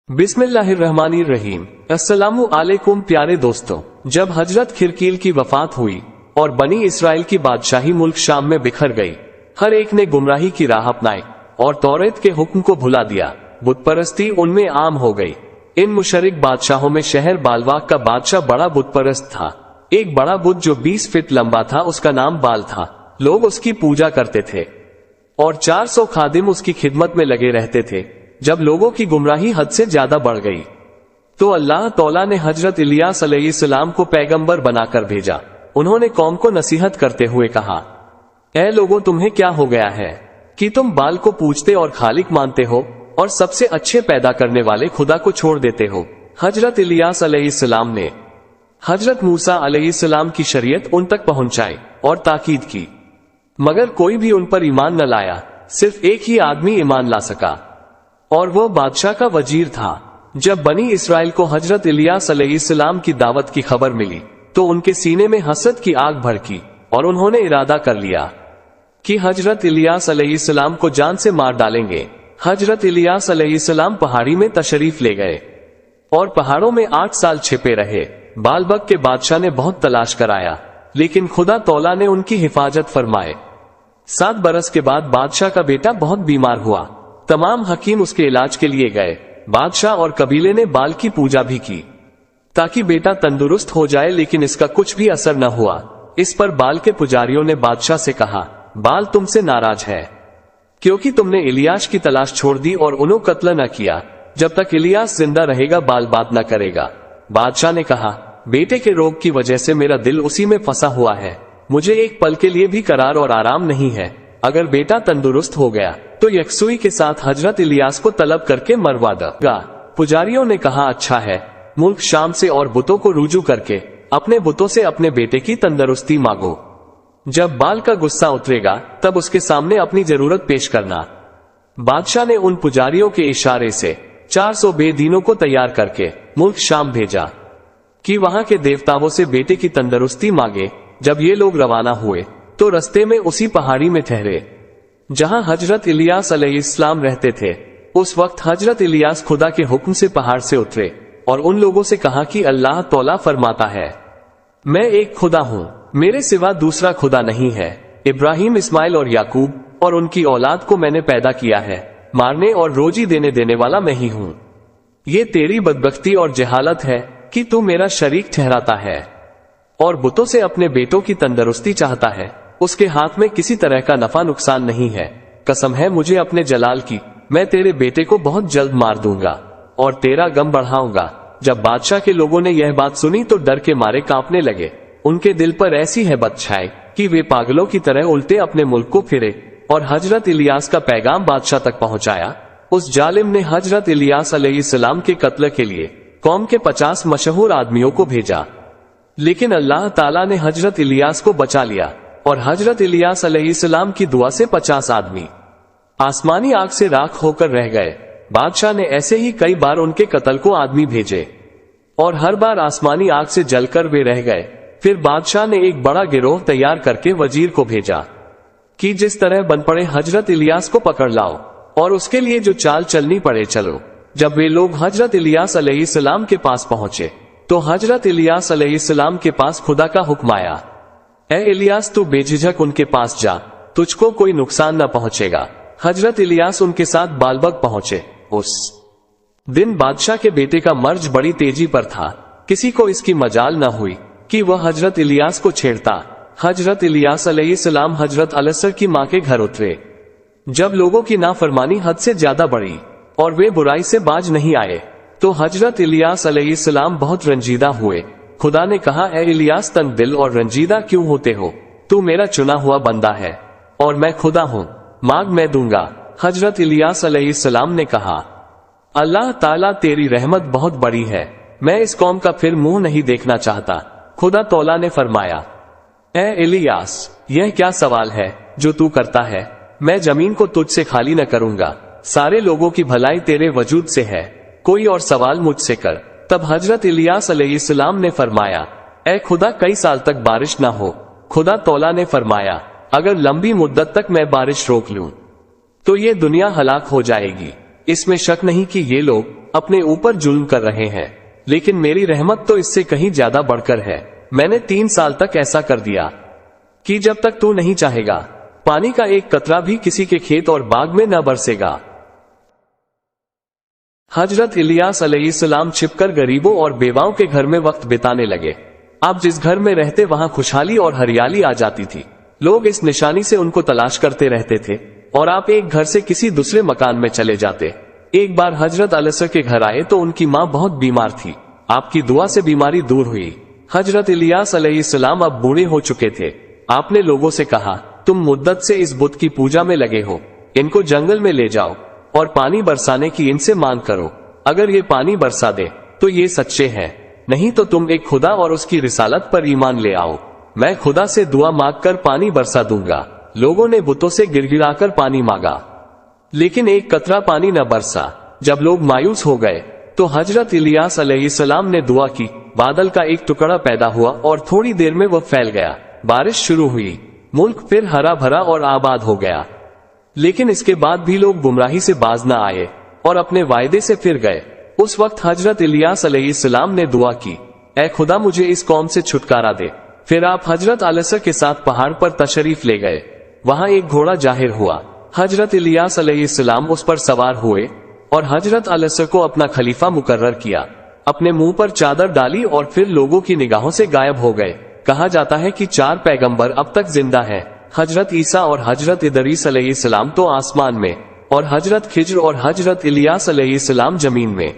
बिस्मिल्लाहिर्रहमानिर्रहीम। अस्सलामु अलैकुम प्यारे दोस्तों, जब हजरत खिरकील की वफात हुई और बनी इसराइल की बादशाही मुल्क शाम में बिखर गई, हर एक ने गुमराही की राह अपनाई और तौरेत के हुक्म को भुला दिया। बुत परस्ती उनमें आम हो गई। इन मुशरिक बादशाहों में शहर बालवाक का बादशाह बड़ा बुत परस्त था। एक बड़ा बुत जो 20 फीट लंबा था, उसका नाम बाल था। लोग उसकी पूजा करते थे और 400 खादिम उसकी खिदमत में लगे रहते थे। जब लोगों की गुमराही हद से ज्यादा बढ़ गई तो अल्लाह तौला ने हजरत इलियास अलैहिस्सलाम को पैगंबर बनाकर भेजा। उन्होंने कौम को नसीहत करते हुए कहा, ऐ लोगों, तुम्हें क्या हो गया है कि तुम बाल को पूजते और खालिक मानते हो और सबसे अच्छे पैदा करने वाले खुदा को छोड़ देते हो। हजरत इलियास अलैहिस्सलाम ने हजरत मूसा अलैहिस्सलाम की शरीयत उन तक पहुंचाई और ताकीद की, मगर कोई भी उन पर ईमान न लाया। सिर्फ एक ही आदमी ईमान ला सका और वो बादशाह का वजीर था। जब बनी इसराइल को हजरत इलियास अलैहिस्सलाम की दावत की खबर मिली तो उनके सीने में हसद की आग भड़की और उन्होंने इरादा कर लिया कि हजरत इलियास अलैहिस्सलाम को जान से मार डालेंगे। हजरत इलियास अलैहिस्सलाम पहाड़ी में तशरीफ ले गए और पहाड़ों में 8 साल छिपे रहे। बालबक के बादशाह ने बहुत तलाश कराया, लेकिन खुदा तौला ने उनकी हिफाजत फरमाए। 7 बरस के बाद बादशाह का बेटा बहुत बीमार हुआ। तमाम हकीम उसके इलाज के लिए गए। बादशाह और कबीले ने बाल की पूजा भी की ताकि बेटा तंदुरुस्त हो जाए, लेकिन इसका कुछ भी असर न हुआ। इस पर बाल के पुजारियों ने बादशाह से कहा, बाल तुमसे नाराज है क्योंकि तुमने इलियास की तलाश छोड़ दी और उन्हें कत्ल न किया। जब तक इलियास जिंदा रहेगा बाल बात न करेगा। बादशाह ने कहा, बेटे के रोग की वजह से मेरा दिल उसी में फंसा हुआ है। मुझे एक पल के लिए भी करार और आराम नहीं है। अगर बेटा तंदुरुस्त हो गया तो यकसुई के साथ हजरत इलियास को तलब करके मरवा देगा। पुजारियों ने कहा, अच्छा है, मुल्क शाम से और बुतों को रुजू करके अपने बुतों से अपने बेटे की तंदुरुस्ती मांगो। जब बाल का गुस्सा उतरेगा तब उसके सामने अपनी जरूरत पेश करना। बादशाह ने उन पुजारियों के इशारे से 400 बेदीनों को तैयार करके मुल्क शाम भेजा कि वहां के देवताओं से बेटे की तंदुरुस्ती मांगे। जब ये लोग रवाना हुए तो रस्ते में उसी पहाड़ी में ठहरे जहां हजरत इलियास अलैहिस्सलाम रहते थे। उस वक्त हजरत इलियास खुदा के हुक्म से पहाड़ से उतरे और उन लोगों से कहा कि अल्लाह तौला फरमाता है, मैं एक खुदा हूं, मेरे सिवा दूसरा खुदा नहीं है। इब्राहिम, इस्माइल और याकूब और उनकी औलाद को मैंने पैदा किया है। मारने और रोजी देने वाला मैं ही हूं। ये तेरी बदबख्ती और जहालत है कि तू मेरा शरीक ठहराता है और बुतों से अपने बेटों की तंदुरुस्ती चाहता है। उसके हाथ में किसी तरह का नफा नुकसान नहीं है। कसम है मुझे अपने जलाल की, मैं तेरे बेटे को बहुत जल्द मार दूंगा और तेरा गम बढ़ाऊंगा। जब बादशाह के लोगों ने यह बात सुनी तो डर के मारे कांपने लगे। उनके दिल पर ऐसी हैबत छाई कि वे पागलों की तरह उल्टे अपने मुल्क को फिरे और हजरत इलियास का पैगाम बादशाह तक पहुंचाया। उस जालिम ने हजरत इलियास अलैहिस्सलाम के कत्ल के लिए कौम के 50 मशहूर आदमियों को भेजा, लेकिन अल्लाह ताला ने हजरत इलियास को बचा लिया और हजरत इलियास अलैहिस्सलाम की दुआ से 50 आदमी आसमानी आग से राख होकर रह गए। बादशाह ने ऐसे ही कई बार उनके कत्ल को आदमी भेजे और हर बार आसमानी आग से जलकर वे रह गए। फिर बादशाह ने एक बड़ा गिरोह तैयार करके वजीर को भेजा कि जिस तरह बन पड़े हजरत इलियास को पकड़ लाओ और उसके लिए जो चाल चलनी पड़े चलो। जब वे लोग हजरत इलियास अलैहिस्सलाम के पास पहुंचे तो हजरत इलियास अलैहिस्सलाम के पास खुदा का हुक्म आया, ए इलियास, तू बेझिझक उनके पास जा, तुझको कोई नुकसान न पहुंचेगा। हजरत इलियास उनके साथ बालबक पहुंचे। उस दिन बादशाह के बेटे का मर्ज बड़ी तेजी पर था। किसी को इसकी मजाल न हुई कि वह हजरत इलियास को छेड़ता। हजरत इलियास अलैहिस्सलाम हजरत अलसर की मां के घर उतरे। जब लोगों की नाफरमानी हद से ज्यादा बढ़ी और वे बुराई से बाज नहीं आए तो हजरत इलियास अलैहिस्सलाम बहुत रंजीदा हुए। खुदा ने कहा, ए इलियास, तंग दिल और रंजीदा क्यों होते हो? तू मेरा चुना हुआ बंदा है और मैं खुदा हूं, मांग मैं दूंगा। हजरत इलियास अलैहिस्सलाम ने कहा, अल्लाह ताला तेरी रहमत बहुत बड़ी है, मैं इस कौम का फिर मुंह नहीं देखना चाहता। खुदा तौला ने फरमाया, ए इलियास, यह क्या सवाल है जो तू करता है? मैं जमीन को तुझसे खाली न करूंगा। सारे लोगों की भलाई तेरे वजूद से है, कोई और सवाल मुझसे कर। तब हजरत इलियास अलैहिस्सलाम ने फरमाया, ए खुदा, कई साल तक बारिश ना हो। खुदा तौला ने फरमाया, अगर लंबी मुद्दत तक मैं बारिश रोक लूं तो ये दुनिया हलाक हो जाएगी। اس میں شک نہیں کہ یہ لوگ اپنے اوپر ظلم کر رہے ہیں، لیکن میری رحمت تو اس سے کہیں زیادہ بڑھ کر ہے۔ میں نے 3 سال تک ایسا کر دیا کہ جب تک تو نہیں چاہے گا پانی کا ایک قطرہ بھی کسی کے کھیت اور باغ میں نہ برسے گا۔ حضرت الیاس علیہ السلام چھپ کر غریبوں اور بیواؤں کے گھر میں وقت بتانے لگے۔ آپ جس گھر میں رہتے وہاں خوشحالی اور ہریالی آ جاتی تھی۔ لوگ اس نشانی سے ان کو تلاش کرتے رہتے تھے اور آپ ایک گھر سے کسی دوسرے مکان میں چلے جاتے۔ ایک بار حضرت الیاس کے گھر آئے تو ان کی ماں بہت بیمار تھی۔ آپ کی دعا سے بیماری دور ہوئی۔ حضرت الیاس علیہ السلام اب بوڑھے ہو چکے تھے۔ آپ نے لوگوں سے کہا، تم مدت سے اس بت کی پوجا میں لگے ہو، ان کو جنگل میں لے جاؤ اور پانی برسانے کی ان سے مانگ کرو۔ اگر یہ پانی برسا دے تو یہ سچے ہیں، نہیں تو تم ایک خدا اور اس کی رسالت پر ایمان لے آؤ۔ میں خدا سے دعا مانگ کر پانی برسا دوں گا۔ لوگوں نے بتوں سے گر گرا کر پانی مانگا، لیکن ایک قطرہ پانی نہ برسا۔ جب لوگ مایوس ہو گئے تو حضرت الیاس علیہ السلام نے دعا کی، بادل کا ایک ٹکڑا پیدا ہوا اور تھوڑی دیر میں وہ پھیل گیا۔ بارش شروع ہوئی، ملک پھر ہرا بھرا اور آباد ہو گیا۔ لیکن اس کے بعد بھی لوگ گمراہی سے باز نہ آئے اور اپنے وعدے سے پھر گئے۔ اس وقت حضرت الیاس علیہ السلام نے دعا کی، اے خدا مجھے اس قوم سے چھٹکارا دے۔ پھر آپ حضرت الیاس کے ساتھ پہاڑ پر تشریف لے گئے۔ وہاں ایک گھوڑا ظاہر ہوا۔ حضرت الیاس علیہ السلام اس پر سوار ہوئے اور حضرت الیاس کو اپنا خلیفہ مقرر کیا۔ اپنے منہ پر چادر ڈالی اور پھر لوگوں کی نگاہوں سے غائب ہو گئے۔ کہا جاتا ہے کہ 4 پیغمبر اب تک زندہ ہیں، حضرت عیسیٰ اور حضرت ادریس علیہ السلام تو آسمان میں، اور حضرت خضر اور حضرت الیاس علیہ السلام زمین میں۔